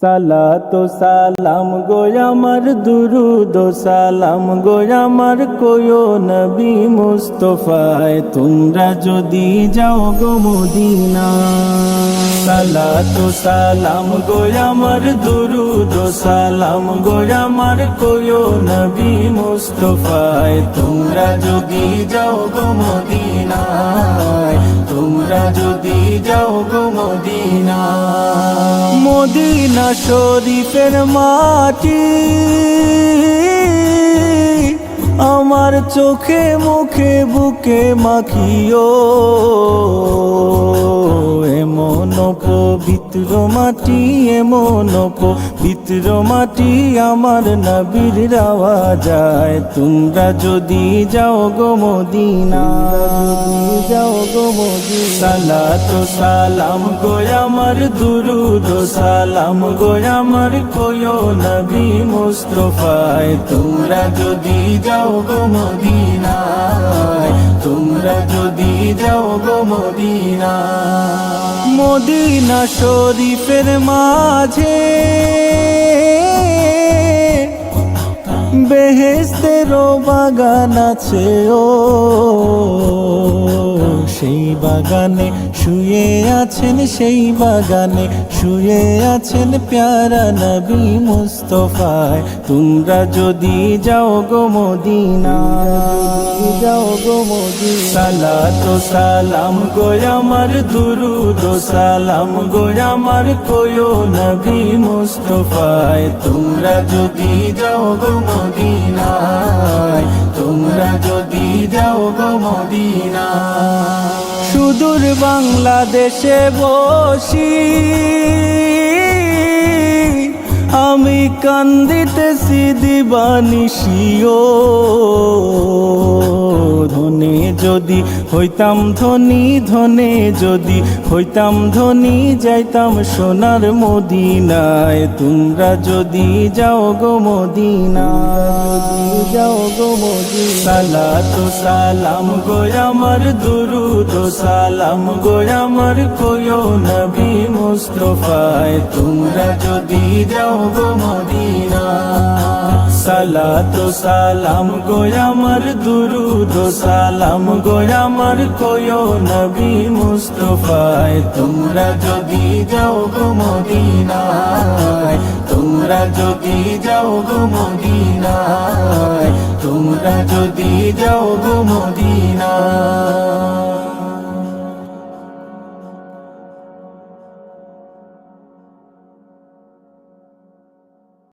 সালাতু সালাম গো আমার দুরুদ সালাম গো আমার কোয়ো নবী মুস্তাফায় তোমরা যদি যাও গো মদিনা। সালাতু সালাম গো আমার দুরুদ সালাম গো আমার কোয়ো নবী মুস্তাফায় তোমরা যদি যাও গো মদিনায়, তোমরা যদি যাও গো মদিনা। মদিনা শরীফের মাটি আমার চোখে মুখে বুকে মাখিও, এমন পবিত্র মাটি, এমন পবিত্র মাটি আমার নবীর রাওয়া যায়। তোমরা যদি যাও গো মদিনা, যাও গো মদিনা। সালাতু সালাম গো আমার দুরুদ সালাম গো আমার কোয়ো নবী মুস্তাফায় তোমরা যদি যাও গো মদিনায়, তোমরা যদি যাও গো মদিনা। মদিনা শরীফের মাঝে বেহেশতেরও বাগান আছে ও, সেই বাগানে শুয়ে আছেন, সেই বাগানে শুয়ে আছেন প্যারা নবী মুস্তাফায় তোমরা যদি যাও গো মদিনা, যাও গো মদিনা। সালাতু সালাম গো আমার দুরুদ সালাম গো আমার কোয়ো নবী মুস্তাফায় তোমরা যদি যাও গো মদিনায়, তোমরা যদি যাও গো মদিনা। সুদূর বাংলাদেশে বসি আমি কান্দিতেছি দিবানিশিও, ধনে যদি হইতাম ধনী, ধনে যদি হইতাম ধনী যাইতাম সোনার মদিনায় তোমরা যদি যাও গো মদিনা, যাও গো মদিনা। সালাতু সালাম গো আমার দুরুদ সালাম গো আমার কোয়ো নবী মুস্তাফায় তোমরা যদি যাও গো মদিনা। সালাতু সালাম গো আমার দুরুদ সালাম গো আমার কোয়ো নবী মুস্তাফায় তোমরা যদি যাও গো মদিনায়, তোমরা যদি যাও গো মদিনায়, তোমরা যদি যাও গো মদিনা।